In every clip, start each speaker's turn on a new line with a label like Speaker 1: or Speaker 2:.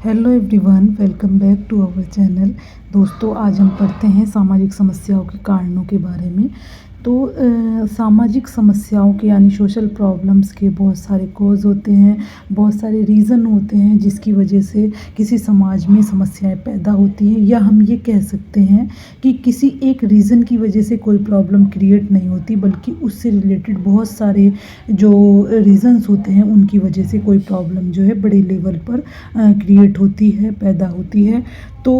Speaker 1: Hello everyone, welcome back to our channel. दोस्तों, आज हम पढ़ते हैं सामाजिक समस्याओं के कारणों के बारे में। तो सामाजिक समस्याओं के यानी सोशल प्रॉब्लम्स के बहुत सारे कॉज होते हैं, बहुत सारे रीज़न होते हैं जिसकी वजह से किसी समाज में समस्याएं पैदा होती हैं, या हम ये कह सकते हैं कि किसी एक रीज़न की वजह से कोई प्रॉब्लम क्रिएट नहीं होती, बल्कि उससे रिलेटेड बहुत सारे जो रीज़न्स होते हैं उनकी वजह से कोई प्रॉब्लम जो है बड़े लेवल पर क्रिएट होती है, पैदा होती है। तो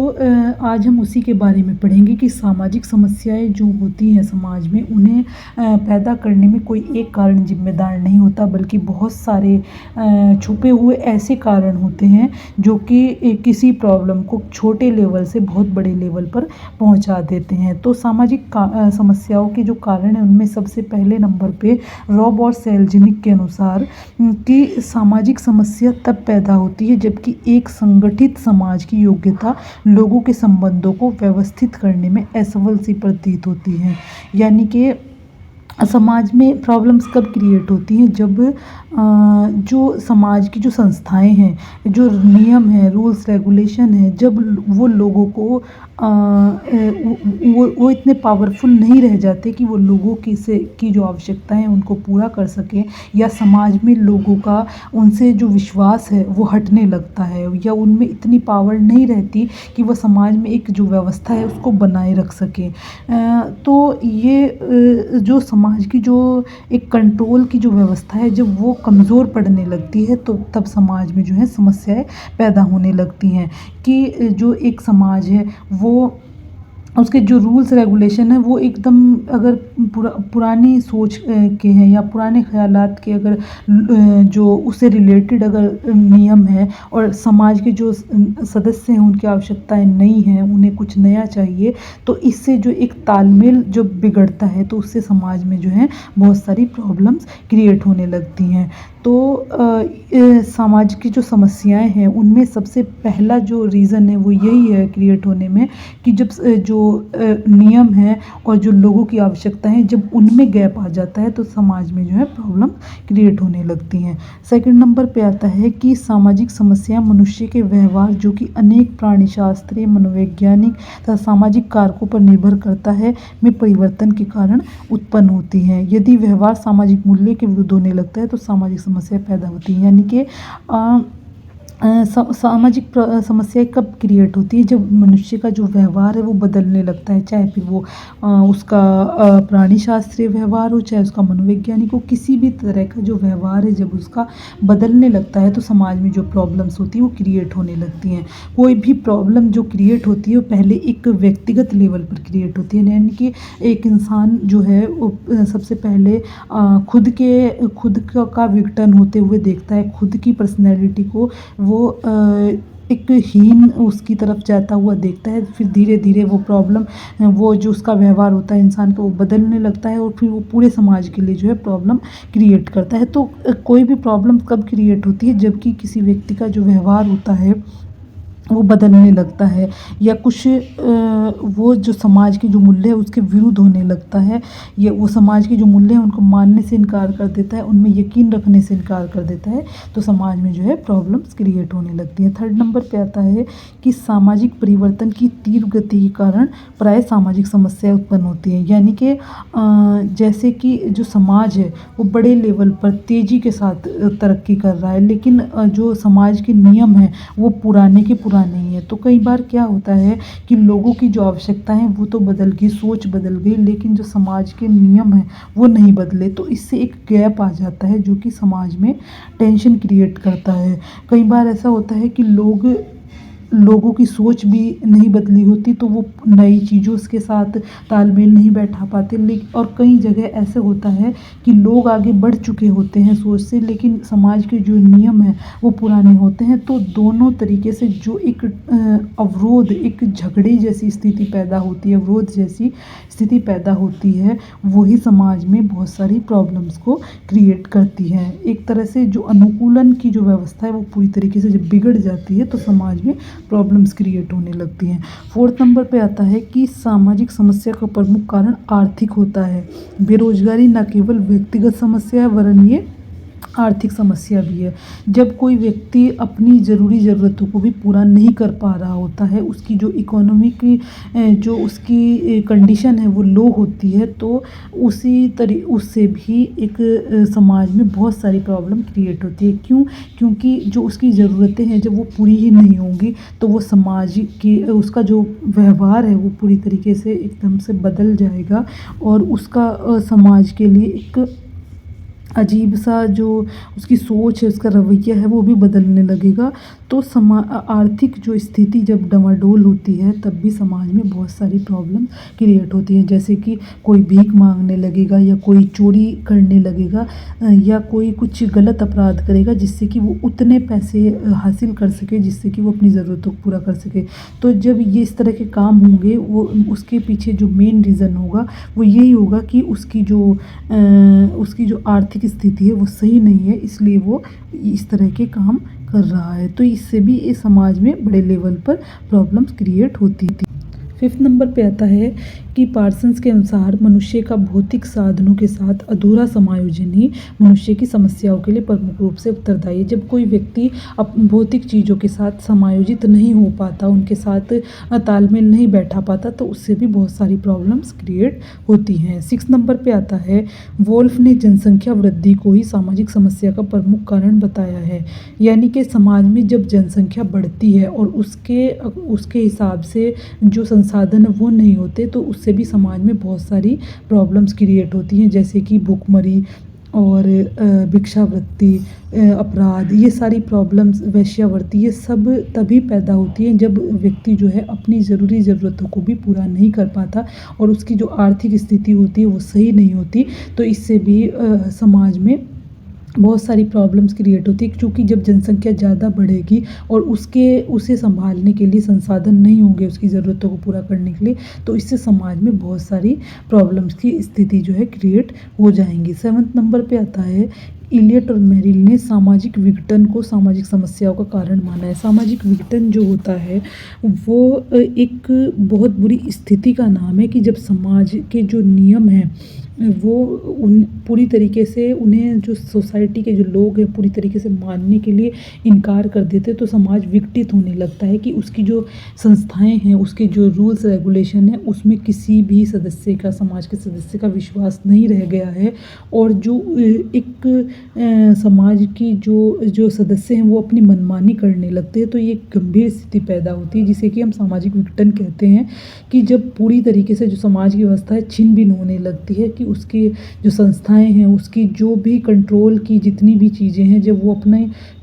Speaker 1: आज हम उसी के बारे में पढ़ेंगे कि सामाजिक समस्याएं जो होती हैं समाज में, उन्हें पैदा करने में कोई एक कारण जिम्मेदार नहीं होता, बल्कि बहुत सारे छुपे हुए ऐसे कारण होते हैं जो कि किसी प्रॉब्लम को छोटे लेवल से बहुत बड़े लेवल पर पहुंचा देते हैं। तो सामाजिक समस्याओं के जो कारण हैं उनमें सबसे पहले नंबर पे रॉब और सेल्जनिक के अनुसार कि सामाजिक समस्या तब पैदा होती है जबकि एक संगठित समाज की योग्यता लोगों के संबंधों को व्यवस्थित करने में असफल सी प्रतीत होती है। यानी कि समाज में प्रॉब्लम्स कब क्रिएट होती हैं, जब जो समाज की जो संस्थाएं हैं, जो नियम हैं, रूल्स रेगुलेशन है, जब वो लोगों को वो इतने पावरफुल नहीं रह जाते कि वो लोगों की जो आवश्यकताएं हैं उनको पूरा कर सकें, या समाज में लोगों का उनसे जो विश्वास है वो हटने लगता है, या उनमें इतनी पावर नहीं रहती कि वह समाज में एक जो व्यवस्था है उसको बनाए रख सकें। तो ये जो समाज की जो एक कंट्रोल की जो व्यवस्था है, जब वो कमज़ोर पड़ने लगती है तो तब समाज में जो है समस्याएं पैदा होने लगती हैं कि जो एक समाज है वो उसके जो रूल्स रेगुलेशन है वो एकदम अगर पुरानी सोच के हैं या पुराने ख्यालात के, अगर जो उससे रिलेटेड अगर नियम है और समाज के जो सदस्य हैं उनकी आवश्यकताएं नहीं हैं, उन्हें कुछ नया चाहिए, तो इससे जो एक तालमेल जो बिगड़ता है तो उससे समाज में जो है बहुत सारी प्रॉब्लम्स क्रिएट होने लगती हैं। तो समाज की जो समस्याएं हैं उनमें सबसे पहला जो रीज़न है वो यही है क्रिएट होने में कि जब जो नियम है और जो लोगों की आवश्यकता है, जब उनमें गैप आ जाता है तो समाज में जो है प्रॉब्लम क्रिएट होने लगती हैं। सेकंड नंबर पे आता है कि सामाजिक समस्या मनुष्य के व्यवहार, जो कि अनेक प्राणीशास्त्रीय, मनोवैज्ञानिक तथा सामाजिक कारकों पर निर्भर करता है, में परिवर्तन के कारण उत्पन्न होती हैं। यदि व्यवहार सामाजिक मूल्य के विरुद्ध होने लगता है तो सामाजिक समस्या पैदा होती है। यानी कि सामाजिक समस्याएं कब क्रिएट होती है, जब मनुष्य का जो व्यवहार है वो बदलने लगता है, चाहे फिर वो उसका प्राणी शास्त्रीय व्यवहार हो, चाहे उसका मनोवैज्ञानिक हो, किसी भी तरह का जो व्यवहार है जब उसका बदलने लगता है तो समाज में जो प्रॉब्लम्स होती है वो क्रिएट होने लगती हैं। कोई भी प्रॉब्लम जो क्रिएट होती है वो पहले एक व्यक्तिगत लेवल पर क्रिएट होती है, यानी कि एक इंसान जो है वो सबसे पहले खुद का विघटन होते हुए देखता है, खुद की पर्सनैलिटी को वो एक हीन उसकी तरफ जाता हुआ देखता है। फिर धीरे धीरे वो प्रॉब्लम, वो जो उसका व्यवहार होता है इंसान का, वो बदलने लगता है और फिर वो पूरे समाज के लिए जो है प्रॉब्लम क्रिएट करता है। तो कोई भी प्रॉब्लम कब क्रिएट होती है, जबकि किसी व्यक्ति का जो व्यवहार होता है वो बदलने लगता है, या कुछ वो जो समाज के जो मूल्य है उसके विरुद्ध होने लगता है, या वो समाज के जो मूल्य हैं उनको मानने से इनकार कर देता है, उनमें यकीन रखने से इनकार कर देता है, तो समाज में जो है प्रॉब्लम्स क्रिएट होने लगती हैं। थर्ड नंबर पे आता है कि सामाजिक परिवर्तन की तीव्र गति के कारण प्राय सामाजिक समस्याएं उत्पन्न होती हैं। यानी कि जैसे कि जो समाज है वो बड़े लेवल पर तेज़ी के साथ तरक्की कर रहा है, लेकिन जो समाज के नियम हैं वो पुराने के पुराने नहीं है, तो कई बार क्या होता है कि लोगों की जो आवश्यकता है वो तो बदल गई, सोच बदल गई, लेकिन जो समाज के नियम हैं वो नहीं बदले, तो इससे एक गैप आ जाता है जो कि समाज में टेंशन क्रिएट करता है। कई बार ऐसा होता है कि लोगों की सोच भी नहीं बदली होती, तो वो नई चीज़ों के साथ तालमेल नहीं बैठा पाते। लेकिन और कई जगह ऐसे होता है कि लोग आगे बढ़ चुके होते हैं सोच से, लेकिन समाज के जो नियम हैं वो पुराने होते हैं, तो दोनों तरीके से जो एक अवरोध, एक झगड़े जैसी स्थिति पैदा होती है, अवरोध जैसी स्थिति पैदा होती है, वही समाज में बहुत सारी प्रॉब्लम्स को क्रिएट करती है। एक तरह से जो अनुकूलन की जो व्यवस्था है वो पूरी तरीके से जब बिगड़ जाती है तो समाज में प्रॉब्लम्स क्रिएट होने लगती हैं। फोर्थ नंबर पे आता है कि सामाजिक समस्या का प्रमुख कारण आर्थिक होता है। बेरोजगारी न केवल व्यक्तिगत समस्या है, वरन ये आर्थिक समस्या भी है। जब कोई व्यक्ति अपनी ज़रूरी ज़रूरतों को भी पूरा नहीं कर पा रहा होता है, उसकी जो इकोनॉमिक जो उसकी कंडीशन है वो लो होती है, तो उससे भी एक समाज में बहुत सारी प्रॉब्लम क्रिएट होती है। क्यों? क्योंकि जो उसकी ज़रूरतें हैं जब वो पूरी ही नहीं होंगी, तो वो समाज की उसका जो व्यवहार है वो पूरी तरीके से एकदम से बदल जाएगा और उसका समाज के लिए एक अजीब सा जो उसकी सोच है, उसका रवैया है वो भी बदलने लगेगा। तो आर्थिक जो स्थिति जब डमाडोल होती है तब भी समाज में बहुत सारी प्रॉब्लम क्रिएट होती है, जैसे कि कोई भीख मांगने लगेगा या कोई चोरी करने लगेगा या कोई कुछ गलत अपराध करेगा जिससे कि वो उतने पैसे हासिल कर सके जिससे कि वो अपनी ज़रूरतों को पूरा कर सके। तो जब ये इस तरह के काम होंगे, वो उसके पीछे जो मेन रीज़न होगा वो यही होगा कि उसकी जो आर्थिक स्थिति है वो सही नहीं है, इसलिए वो इस तरह के काम कर रहा है। तो इससे भी इस समाज में बड़े लेवल पर प्रॉब्लम्स क्रिएट होती थी। 5th नंबर पे आता है कि पार्सन्स के अनुसार मनुष्य का भौतिक साधनों के साथ अधूरा समायोजन ही मनुष्य की समस्याओं के लिए प्रमुख रूप से उत्तरदायी है। जब कोई व्यक्ति भौतिक चीज़ों के साथ समायोजित नहीं हो पाता, उनके साथ तालमेल नहीं बैठा पाता, तो उससे भी बहुत सारी प्रॉब्लम्स क्रिएट होती हैं। 6 नंबर पे आता है, वोल्फ ने जनसंख्या वृद्धि को ही सामाजिक समस्या का प्रमुख कारण बताया है। यानी कि समाज में जब जनसंख्या बढ़ती है और उसके हिसाब से जो संसाधन है वो नहीं होते, तो उससे भी समाज में बहुत सारी प्रॉब्लम्स क्रिएट होती हैं, जैसे कि भुखमरी और भिक्षावृत्ति, अपराध, ये सारी प्रॉब्लम्स, वेश्यावृत्ति, ये सब तभी पैदा होती है जब व्यक्ति जो है अपनी ज़रूरी ज़रूरतों को भी पूरा नहीं कर पाता और उसकी जो आर्थिक स्थिति होती है वो सही नहीं होती। तो इससे भी समाज में बहुत सारी प्रॉब्लम्स क्रिएट होती है, क्योंकि जब जनसंख्या ज़्यादा बढ़ेगी और उसे संभालने के लिए संसाधन नहीं होंगे उसकी ज़रूरतों को पूरा करने के लिए, तो इससे समाज में बहुत सारी प्रॉब्लम्स की स्थिति जो है क्रिएट हो जाएंगी। 7th नंबर पे आता है, इलियट और मेरिल ने सामाजिक विघटन को सामाजिक समस्याओं का कारण माना है। सामाजिक विघटन जो होता है वो एक बहुत बुरी स्थिति का नाम है कि जब समाज के जो नियम हैं वो पूरी तरीके से उन्हें जो सोसाइटी के जो लोग हैं पूरी तरीके से मानने के लिए इनकार कर देते, तो समाज विघटित होने लगता है कि उसकी जो संस्थाएं हैं, उसके जो रूल्स रेगुलेशन है, उसमें किसी भी सदस्य का, समाज के सदस्य का विश्वास नहीं रह गया है और जो समाज की जो सदस्य हैं वो अपनी मनमानी करने लगते हैं। तो ये गंभीर स्थिति पैदा होती है जिसे कि हम सामाजिक विघटन कहते हैं, कि जब पूरी तरीके से जो समाज की व्यवस्था है छिन भिन होने लगती है, कि उसकी जो संस्थाएं हैं, उसकी जो भी कंट्रोल की जितनी भी चीज़ें हैं, जब वो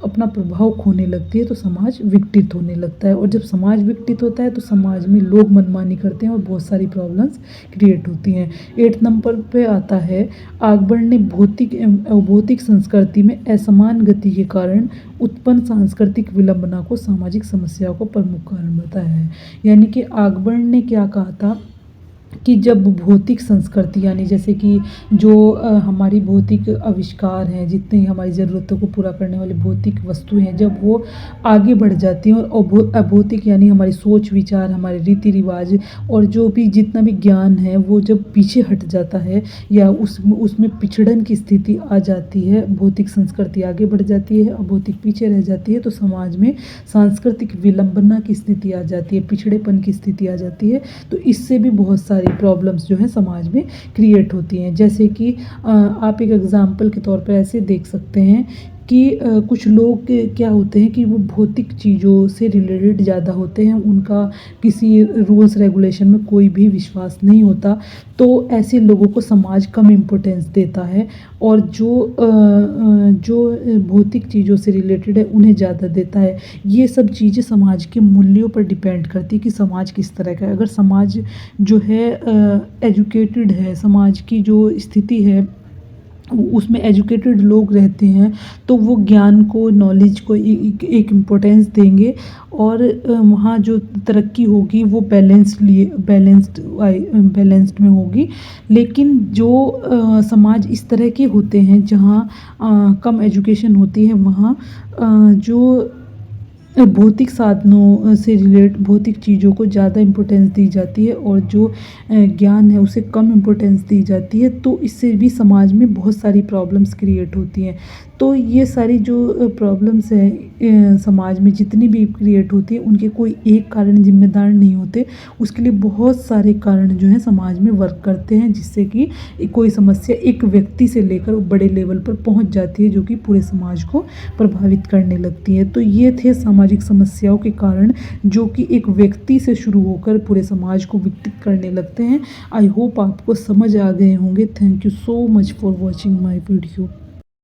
Speaker 1: अपना प्रभाव खोने लगती है तो समाज विघटित होने लगता है। और जब समाज विघटित होता है तो समाज में लोग मनमानी करते हैं और बहुत सारी प्रॉब्लम्स क्रिएट होती हैं। 8 नंबर पे आता है, अकबर ने भौतिक संस्कृति में असमान गति के कारण उत्पन्न सांस्कृतिक विलंबना को सामाजिक समस्याओं का प्रमुख कारण बताया है। यानी कि अकबर ने क्या कहा था कि जब भौतिक संस्कृति, यानी जैसे कि जो हमारी भौतिक आविष्कार हैं, जितनी हमारी ज़रूरतों को पूरा करने वाली भौतिक वस्तुएं हैं, जब वो आगे बढ़ जाती हैं और अभौतिक यानी हमारी सोच विचार, हमारे रीति रिवाज और जो भी जितना भी ज्ञान है वो जब पीछे हट जाता है या उसमें पिछड़न की स्थिति आ जाती है, भौतिक संस्कृति आगे बढ़ जाती है, अभौतिक पीछे रह जाती है, तो समाज में सांस्कृतिक विलंबना की स्थिति आ जाती है, पिछड़ेपन की स्थिति आ जाती है। तो इससे भी बहुत सारी प्रॉब्लम्स जो है समाज में क्रिएट होती हैं। जैसे कि आप एक एग्जांपल के तौर पर ऐसे देख सकते हैं कि कुछ लोग क्या होते हैं कि वो भौतिक चीज़ों से रिलेटेड ज़्यादा होते हैं, उनका किसी रूल्स रेगुलेशन में कोई भी विश्वास नहीं होता, तो ऐसे लोगों को समाज कम इम्पोर्टेंस देता है और जो भौतिक चीज़ों से रिलेटेड है उन्हें ज़्यादा देता है। ये सब चीज़ें समाज के मूल्यों पर डिपेंड करती है कि समाज किस तरह का है। अगर समाज जो है एजुकेटेड है, समाज की जो स्थिति है उसमें एजुकेटेड लोग रहते हैं, तो वो ज्ञान को, नॉलेज को एक इम्पोर्टेंस देंगे और वहाँ जो तरक्की होगी वो बैलेंस्ड में होगी। लेकिन जो समाज इस तरह के होते हैं जहाँ कम एजुकेशन होती है, वहाँ जो भौतिक साधनों से रिलेट भौतिक चीज़ों को ज़्यादा इम्पोर्टेंस दी जाती है और जो ज्ञान है उसे कम इम्पोर्टेंस दी जाती है, तो इससे भी समाज में बहुत सारी प्रॉब्लम्स क्रिएट होती हैं। तो ये सारी जो प्रॉब्लम्स हैं समाज में जितनी भी क्रिएट होती है, उनके कोई एक कारण जिम्मेदार नहीं होते। उसके लिए बहुत सारे कारण जो हैं समाज में वर्क करते हैं, जिससे कि कोई समस्या एक व्यक्ति से लेकर बड़े लेवल पर पहुंच जाती है, जो कि पूरे समाज को प्रभावित करने लगती है। तो ये थे सामाजिक समस्याओं के कारण, जो कि एक व्यक्ति से शुरू होकर पूरे समाज को विकसित करने लगते हैं। आई होप आपको समझ आ गए होंगे। Thank you so much for watching my video.